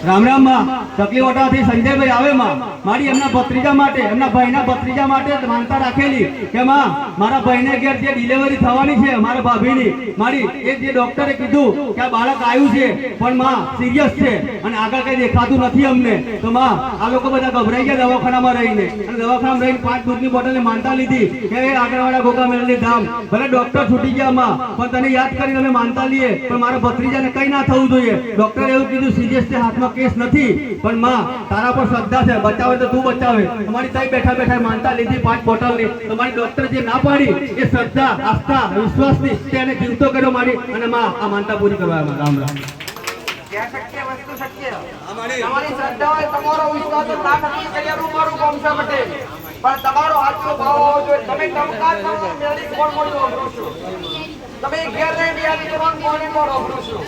રામ રામ માં ચકલીવાટાથી સંજયભાઈ આવે માં મારી એમના ભત્રીજા માટે એમના ભાઈના ભત્રીજા માટે માનતા રાખેલી કે માં મારા ભાઈને ઘેર જે ડિલિવરી થવાની છે મારા ભાભીની મારી એ જે ડોક્ટરે કીધું કે આ બાળક આવ્યું છે પણ માં સિરિયસ છે અને આગળ કઈ દેખાતું નથી અમને તો માં આ લોકો બધા ગભરાઈ ગયા દવાખાનામાં રહીને અને દવાખાનામાં રહીને 5 દૂધની બોટલની માનતા લીધી કે આગળવાળા ગોગા મેળની ધામ ભલે ડોક્ટર છૂટી ગયા માં પણ તને યાદ કરીને અમે માનતા લઈએ પણ મારા ભત્રીજાને કઈ ના થવું જોઈએ ડોક્ટરે એવું કીધું સિરિયસ છે હાથમાં કેસ નથી પણ માં તારા પર શ્રદ્ધા છે બચાવે તો તું બચાવે તમારી તઈ બેઠા બેઠા માનતા લીધી 5 બોટલની તમારી ડોક્ટર જે ના પાડી એ શ્રદ્ધા આસ્થા વિશ્વાસની તેને જીવતો કર્યો મારી અને માં આ માનતા પૂરી કરવા રામ રામ क्या शक्य वस्तु शक्य તમારી શ્રદ્ધા હોય તમારો વિશ્વાસ તો ના નક્કી કર્યાનું મારું કામ છે પટેલ પણ તમારો આટલો ભાવ હોવો જોઈએ તમે કામકાજ કરો મેળી કોણ મોડું અઘરું છો તમે ઘેર રહીને યાદ કરવાનું કોને કોણ અઘરું છો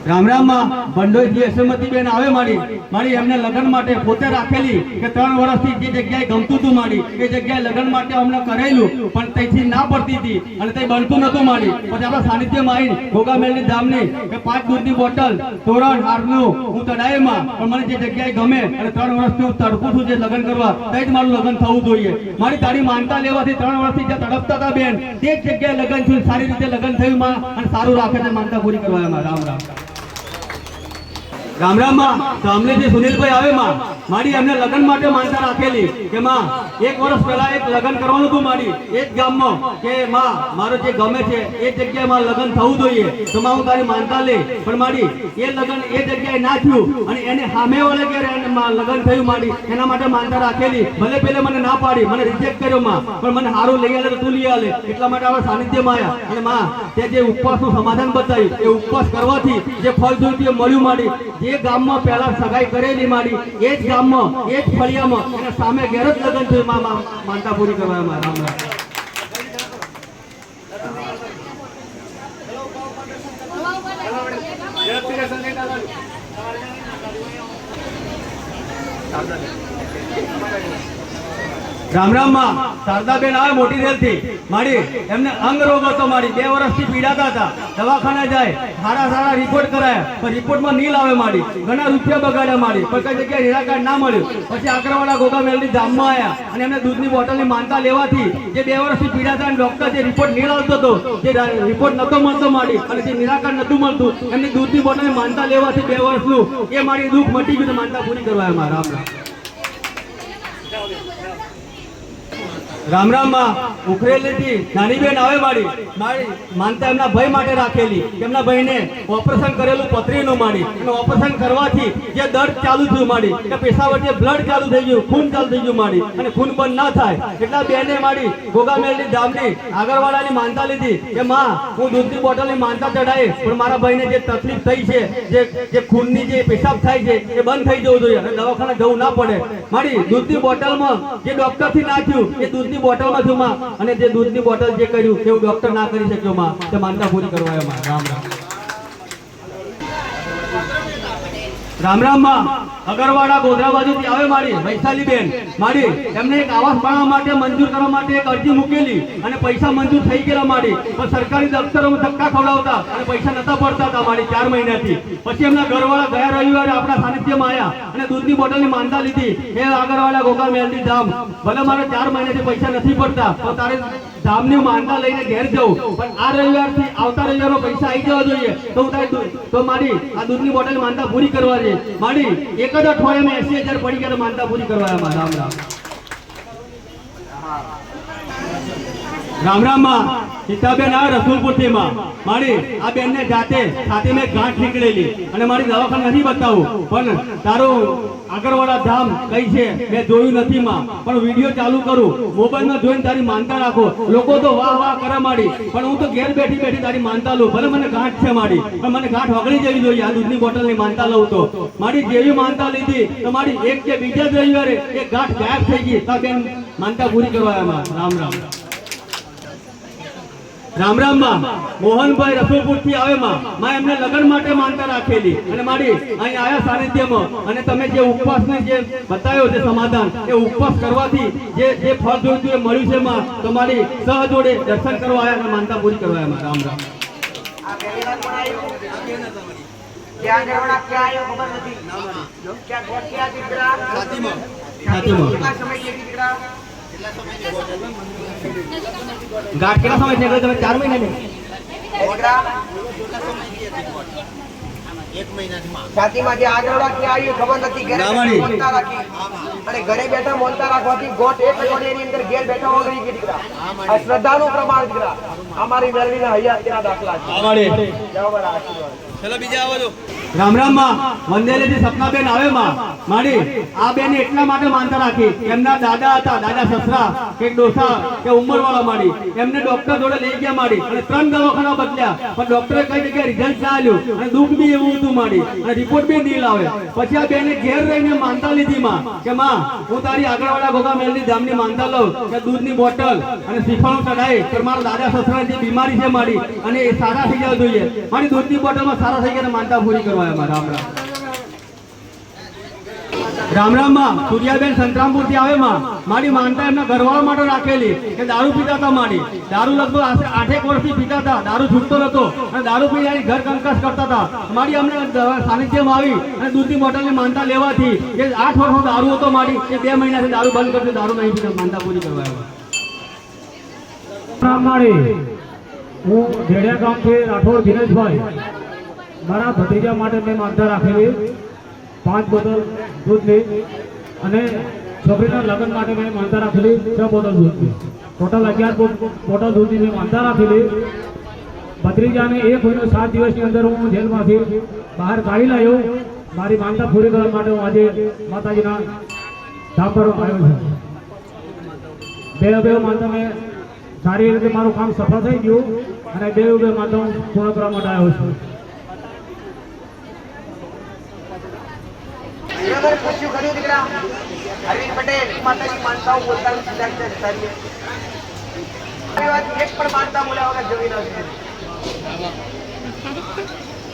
રામ રામ માં બંડોઈ યશોમતી બેન આવે મારી એમને લગ્ન માટે પોતે રાખેલી કે 3 વર્ષથી જે જગ્યાએ ગમતું હતું મારી એ જગ્યાએ લગ્ન માટે અમને કરેલું પણ તેથી ના પડતી હતી અને તે બનતું નતું મારી પછી આપણા સાનિધ્યમાં આવીને ગોગા મેળની ધામની કે 5 દૂધની બોટલ તોરણ હારનું હું તડાઈમાં પણ મને જે જગ્યાએ ગમે અને 3 વર્ષથી હું તડપું છું જે લગ્ન કરવા તે જ મારું લગ્ન થવું જોઈએ મારી તારી માનતા લેવાથી 3 વર્ષથી જે તડપતા હતા બેન તે જ જગ્યાએ લગ્ન થયું સારી રીતે લગ્ન થયું માં અને સારું રાખે છે માનતા પૂરી કરવા એમાં રામ રામ રામ રામ માં સામે જે સુનિલભાઈ આવે માં મારી એમને લગ્ન માટે માનતા રાખેલી કે માં 1 વર્ષ પહેલા એક લગ્ન કરવાનું હતું મારી એ જ ગામમાં કે માં મારો જે ગમે છે એ જગ્યાએ માં લગ્ન થવું જોઈએ તો માં હું તારી માનતા લે પણ મારી એ લગ્ન એ જગ્યાએ ના થયું અને એને સામે વાળે કે લગ્ન થયું મારી એના માટે માનતા રાખેલી ભલે પેલે મને ના પાડી મને રિજેક્ટ કર્યો માં પણ મને સારું લઈ આલે તો તું લઈ આલે એટલા માટે આપણે સાનિધ્યમાં આવ્યા અને માં તે જે ઉપવાસનું સમાધાન બતાવ્યું એ ઉપવાસ કરવાથી જે ફળ જોઈતું એ મળ્યું મારી જે ગામમાં પહેલા સગાઈ કરેલી મારી એ જ ગામમાં એ જ ફળિયામાં એના સામે ઘેર જ લગ્ન થયું માનતા પૂરી કરવામાં રામ રામ રામ રામ માં શારદાબેન આવે મોટી રેલથી મારી એમને અંગ રોગ હતો મારી 2 વર્ષથી પીડાતા હતા દવાખાને જાય સારા રિપોર્ટ કરાયા પણ રિપોર્ટમાં નીલ આવે મારી ઘણા રૂપિયા બગાડ્યા મારી પણ કઈ જગ્યાએ નિરાકરણ ના મળ્યું પછી આકરવાડા ગોગા મેલની ધામમાં આવ્યા અને એમને દૂધની બોટલની માનતા લેવાથી જે 2 વર્ષથી પીડાતા અને ડોક્ટર જે રિપોર્ટ નીલ આવતો હતો જે રિપોર્ટ નતો મળતો મારી અને જે નિરાકરણ નતું મળતું એમની દૂધની બોટલની માનતા લેવાથી 2 વર્ષનું એ મારી દુઃખ મટી ગયું માનતા પૂરી કરવા એમાં રામ રામ રામ માં ઉખરેલીથી નાની બેન આવે મારી માનતા એમના ભાઈ માટે રાખેલી એમના ભાઈને ઓપરેશન કરેલું પથરીનું મારી અને ઓપરેશન કરવાથી જે દર્દ ચાલુ થયું મારી કે પેશાબ વચ્ચે બ્લડ ચાલુ થઈ ગયું ખૂન ચાલુ થઈ ગયું મારી અને ખૂન બંધ ના થાય એટલા બેને મારી ગોગા મેળની ધામની આગળવાળાની માનતા લીધી કે માં હું દૂધની બોટલની માનતા ચડાવી પણ મારા ભાઈને જે તકલીફ થઈ છે જે ખૂનની જે પેશાબ થાય છે એ બંધ થઈ જવું જોઈએ અને દવાખાને જવું ના પડે મારી દૂધની બોટલમાં જે ડોક્ટરથી નાખ્યું એ દૂધની બોટલમાં થયું માં અને જે દૂધની બોટલ જે કર્યું એવું ડોક્ટર ના કરી શક્યો માં તે માનતા પૂરી કરવા એમાં રામ રામ રામ માં અગરવાડા ગોધરા બાજુથી આવે મારી વૈશાલી બેન મારી એમને એક આવાસ બનાવવા માટે મંજૂર કરવા માટે એક અરજી મૂકેલી અને પૈસા મંજૂર થઈ ગયેલા મારી પણ સરકારી દફતરોમાં ધક્કા ખવડાવતા અને પૈસા નતા પડતા હતા મારી 4 મહિનાથી પછી એમના ઘરવાળા ગયા રવિવારે આપણા સાનિધ્યમાં આવ્યા અને દૂધની બોટલની માનતા લીધી એ આગળવાળા ગોગા મેલની ધામ ભલે મારે 4 મહિનાથી પૈસા નથી પડતા તો તારે ધામની માનતા લઈને ઘેર જવું પણ આ રવિવારથી આવતા રવિવારમાં પૈસા આવી જવા જોઈએ તો મારી આ દૂધની બોટલની માનતા પૂરી કરવા છે મારી એક જ અઠવાડિયામાં 80,000 પડી ગયા માનતા પૂરી કરવા રામ રામ માં સીતાબેન આવે રસુલપુરથી માં મારી આ બેન ને જાતે સાથે મેં ગાંઠ નીકળેલી અને મારી દવાખાને નથી બતાવું પણ તારું આગળવાળા ધામ કઈ છે મેં જોયું નથી માં પણ વિડીયો ચાલુ કરું મોબાઈલમાં જોઈને તારી માનતા રાખો લોકો તો વાહ કરે મારી પણ હું તો ઘેર બેઠી તારી માનતા લઉં ભલે મને ગાંઠ છે મારી પણ મને ગાંઠ વગડી જવી જોઈએ આ દૂધની બોટલની માનતા લઉં તો મારી જેવી માનતા લીધી તો મારી એક કે બીજા જ રવિવારે એક ગાંઠ ગાયબ થઈ ગઈ તો બેન માનતા પૂરી કરવા એમાં રામ રામ માં મોહનભાઈ રસુલપુરથી આવે માં એમને લગ્ન માટે માનતા રાખેલી અને મારી અહીં આયા સાનિધ્યમાં અને તમે જે ઉપવાસને જે બતાવ્યો છે સમાધાન એ ઉપવાસ કરવાથી જે ફળ જોઈતું એ મળ્યું છે માં તમારી સહજોડે દર્શન કરવા આવ્યા અને માનતા પૂરી કરવા આવ્યા રામ રામ ક્યાં ગરવડા ક્યાં આવ્યો ખબર નથી ક્યાં ગોળ ક્યાં દીકરા છાતીમાં. કેટલા સમય છે દીકરા ગાંઠ કેટલા સમય છે તમે 4 મહિના ને દીકરા છાતીમાં જે આગળવાળા ક્યાં આવ્યું ખબર નથી ઘરે ના મળી. મોલતા રાખી અને ઘરે બેઠા મોલતા રાખવાથી ગોઠ એક અઠવાડિયાની અંદર ઘેર બેઠા ઓગળી ગઈ દીકરા આ શ્રદ્ધાનું પ્રમાણ દીકરા અમારી મેળવીના હૈયાના દાખલા છે જય બરા આશીર્વાદ રામ રામ માં વંદેલેથી સપનાબેન આવે માં મારી આ બેન એટલા માટે માનતા રાખી એમના દાદા હતા દાદા સસરા કે ડોસા કે ઉંમરવાળા મારી એમને ડોક્ટર જોડે લઈ ગયા મારી અને 3 દવાખાના બદલ્યા પણ ડોક્ટરે કઈ જગ્યાએ રિઝલ્ટ ના આવ્યું અને દુઃખ બી એવું હતું મારી અને રિપોર્ટ બી નહીં લાવે પછી આ બેને ઘેર રહીને માનતા લીધી માં કે માં હું તારી આગળવાળા ગોગા મેલની ધામની માનતા લઉં કે દૂધની બોટલ અને શ્રીફળ ચડાય તો મારા દાદા સસરાની જે બીમારી છે મારી અને એ સારા થઈ જવા જોઈએ મારી દૂધની બોટલમાં સારા થઈ ગયા માનતા પૂરી કરવા રામ રામ માં સૂર્યાબેન સંતરામપુર થી આવે માં મારી માનતા એમના ઘરવાળા માટે રાખેલી કે દારૂ પીતા હતા મારી દારૂ લગભગ 8 વર્ષથી પીતા હતા દારૂ છૂટતો નતો અને દારૂ પી જાય ઘર કંકાસ કરતા હતા મારી અમને સાનિધ્યમાં આવી અને દૂધની બોટલની માનતા લેવાથી કે 8 વર્ષનો દારૂ હતો મારી એ 2 મહિનાથી દારૂ બંધ કરતી દારૂ નહીં પીતા માનતા પૂરી કરવા હું ઢેડિયા ગામથી રાઠોડ દિનેશભાઈ મારા ભત્રીજા માટે મેં માનતા રાખેલી 5 બોટલ દૂધની અને છોકરીના લગ્ન માટે મેં માનતા રાખેલી 6 બોટલ દૂધની ટોટલ 11 બોટલ દૂધની મેં માનતા રાખેલી ભત્રીજાને 1 મહિનો 7 દિવસની અંદર હું જેલમાંથી બહાર કાઢી લાવ્યો મારી માનતા પૂરી કરવા માટે હું આજે માતાજીના ધામ પર આવ્યો છું બે માનતા મેં સારી રીતે મારું કામ સફળ થઈ ગયું અને બે માનતા હું પૂર્ણ કરવા માટે આવ્યો છું બરાબર પૂછ્યું કર્યું દીકરા અરવિંદ પટેલ માતાજી માનતાઓ બોલતા સીધા સારી એક પણ માનતા બોલ્યા વગર જોઈ નથી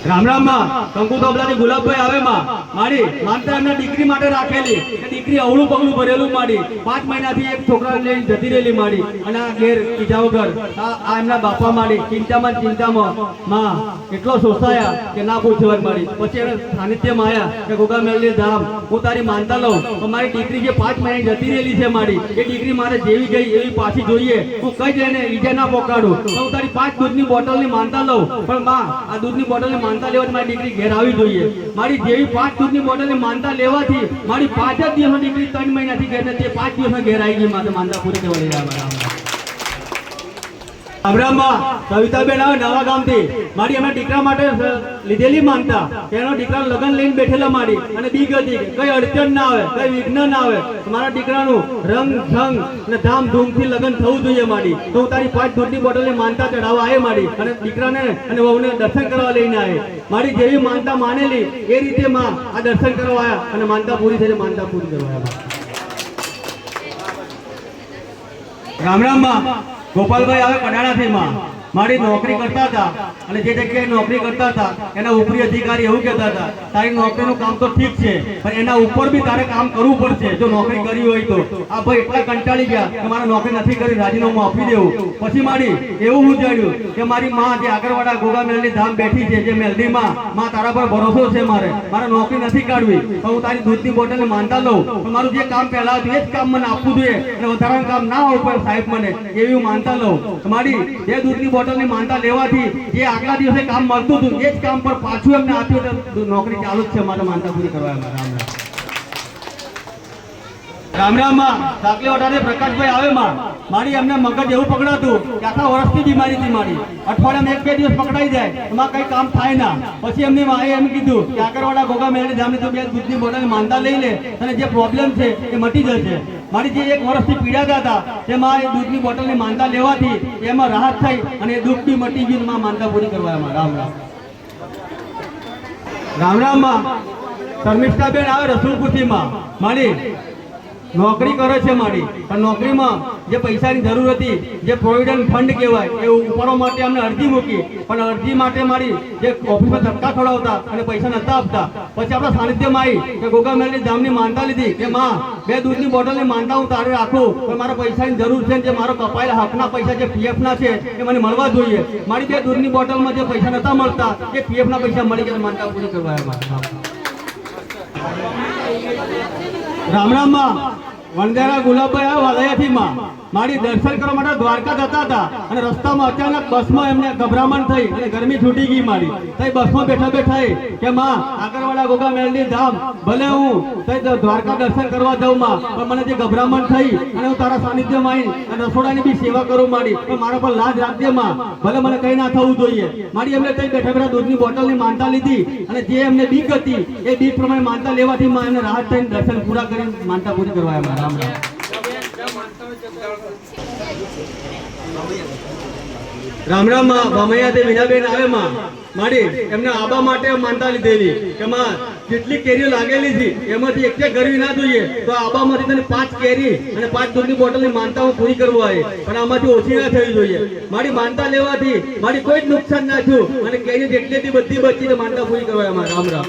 રામ રામ માં કંકુ તોબલાથી ગુલાબભાઈ આવે માં મારી માનતા એમના દીકરી માટે રાખેલી કે દીકરી અવળું પગલું ભરેલું મારી 5 મહિનાથી એક છોકરાને લઈને જતી રહેલી મારી અને આ ઘેર કીધા વગર આ એમના બાપા મારી ચિંતામાં માં એટલો સોસાયા કે ના પૂછવા મારી પછી એને સાનિધ્યમાં આવ્યા કે ગોગા મેલની ધામ હું તારી માનતા લઉં તો મારી દીકરી જે 5 મહિને જતી રહેલી છે મારી એ દીકરી મારે જેવી ગઈ એવી પાછી જોઈએ હું કઈ જઈને ઈજા ના પોકાડું તો હું તારી 5 દૂધની બોટલની માનતા લઉં પણ માં આ દૂધની બોટલની માનતા લેવાથી મારી દીકરી ઘેર આવી જોઈએ મારી જેવી 5 દૂધની બોટલની માનતા લેવાથી મારી 5 જ દિવસની દીકરી 3 મહિનાથી ઘેર નથી 5 દિવસમાં ઘેર આવી ગઈ મારે માનતા પૂરી કરવા લઈ રહ્યા અબ્રામમાં સવિતાબેન આવે નવા ગામથી મારી એમના દીકરા માટે લીધેલી માનતા એનો દીકરા લગ્ન લઈને બેઠેલા મારી અને બીક હતી કઈ અડચણ ના આવે કઈ વિઘ્ન ના આવે મારા દીકરાનું રંગ ઢંગ અને ધામધૂમથી લગ્ન થવું જોઈએ મારી તો હું તારી 5 દૂધની બોટલની માનતા ચડાવવા આવે મારી અને દીકરાને અને વહુને દર્શન કરવા લઈને આવે મારી જેવી માનતા માનેલી એ રીતે માં આ દર્શન કરવા આવ્યા અને માનતા પૂરી થઈ માનતા પૂરી કરવા આવ્યા રામ રામ માં ગોપાલભાઈ આવે કડાણાથી માં મારી નોકરી કરતા હતા અને જે જગ્યાએ નોકરી કરતા હતા એના ઉપરી અધિકારી એવું કહેતા હતા તારી નોકરીનું કામ તો ઠીક છે પણ એના ઉપર બી તારે કામ કરવું પડશે જો નોકરી કરી હોય તો આ ભાઈ એટલા કંટાળી ગયા કે મારે નોકરી નથી કરી રાજીનામું આપી દેવું પછી મારી એવું હું જાણ્યું કે મારી માં જે આગળવાળા ગોગા મેલની ધામ બેઠી છે જે મેલની માં તારા પર ભરોસો છે મારે નોકરી નથી કાઢવી તો હું તારી દૂધની બોટલને માનતા લઉં તો મારું જે કામ પહેલા હતું એ જ કામ મને આપવું જોઈએ અને વધારાનું કામ ના હોય પણ સાહેબ મને એવી હું માનતા લઉં મારી જે દૂધની બોટલની માનતા લેવાથી જે આગલા દિવસે કામ મળતું હતું એ જ કામ પર પાછું એમને આપ્યું તો નોકરી ચાલુ જ છે મારે માનતા પૂરી કરવા રામ રામ માં સાકલી વટારે પ્રકાશભાઈ આવે માં મારી એમને મગજ એવું પકડાતું કે આખા વર્ષથી બીમારી હતી મારી અઠવાડિયામાં 1-2 દિવસ પકડાઈ જાય એમાં કઈ કામ થાય ના પછી એમની માએ એમ કીધું કે આગળવાળા ગોગા મેલની ધામની તો 2 દૂધની બોટલની માનતા લઈ લે અને જે પ્રોબ્લેમ છે એ મટી જશે મારી જે 1 વર્ષથી પીડાતા હતા તેમાં એ દૂધની બોટલની માનતા લેવાથી એમાં રાહત થઈ અને એ દુઃખ બી મટી ગયું માં માનતા પૂરી કરવા રામ રામ માં શર્મિષ્ઠાબેન આવે રસુલપુરથી માં મારી નોકરી કરે છે મારી, પણ નોકરીમાં જે પૈસાની જરૂર હતી, જે પ્રોવિડન્ટ ફંડ કહેવાય એ ઉપાડવા માટે અમને અરજી મૂકી, પણ અરજી માટે મારી જે ઓફિસમાં ધક્કા ખવડાવતા અને પૈસા નતા આપતા. પછી આપણા સાનિધ્યમાં આવી કે ગોગા મેલડી ધામની માનતા લીધી કે માં 2 દૂધની બોટલની માનતા હું તારે રાખું, પણ મારા પૈસાની જરૂર છે, જે મારો કપાયેલા હકના પૈસા જે PF ના છે એ મને મળવા જોઈએ. મારી 2 દૂધની બોટલમાં જે પૈસા નતા મળતા એ PF ના પૈસા મળી ગયા, માનતા પૂરી કરવા રામ રામ માં. વંદેરા ગુલાબભાઈ આવ્યા વાલૈયાથી માં મારી દર્શન કરવા માટે દ્વારકા જતા હતા અને રસ્તામાં અચાનક બસમાં એમને ગભરામણ થઈ અને ગરમી છૂટી ગઈ મારી. તઈ બસમાં બેઠા બેઠા કે માં આગળવાળા ગોગા મેલડી ધામ ભલે હું તઈ દ્વારકા દર્શન કરવા જાઉં માં, પણ મને જે ગભરામણ થઈ અને હું તારા સાનિધ્યમાં આવી અને રસોડાની બી સેવા કરું મારી, પણ મારા પર લાજ રાખજે માં, ભલે મને કઈ ના થવું જોઈએ. મારી એમને તઈ બેઠા બેઠા દૂધની બોટલની માનતા લીધી અને જે એમને બીક હતી એ બીક પ્રમાણે માનતા લેવાથી માં એમને રાહત થઈને દર્શન પૂરા કરીને માનતા પૂરી કરવા આવ્યા. રામ રામ. રામ રામ માં. ભમૈયા તે મીનાબેન આવે માં મારી એમના આબા માટે માનતા લીધેલી કે માં જેટલી કેરીઓ લાગેલી છે એમાંથી એક ગરવી ના જોઈએ, તો આબામાંથી તને 5 કેરી અને 5 દૂધની બોટલની માનતા હું પૂરી કરવા આવી, પણ આમાંથી ઓછી ના થવી જોઈએ. મારી માનતા લેવાથી મારી કોઈ જ નુકસાન ના થયું અને કેરી જેટલી બધી બચીને માનતા પૂરી કરવા. રામ રામ.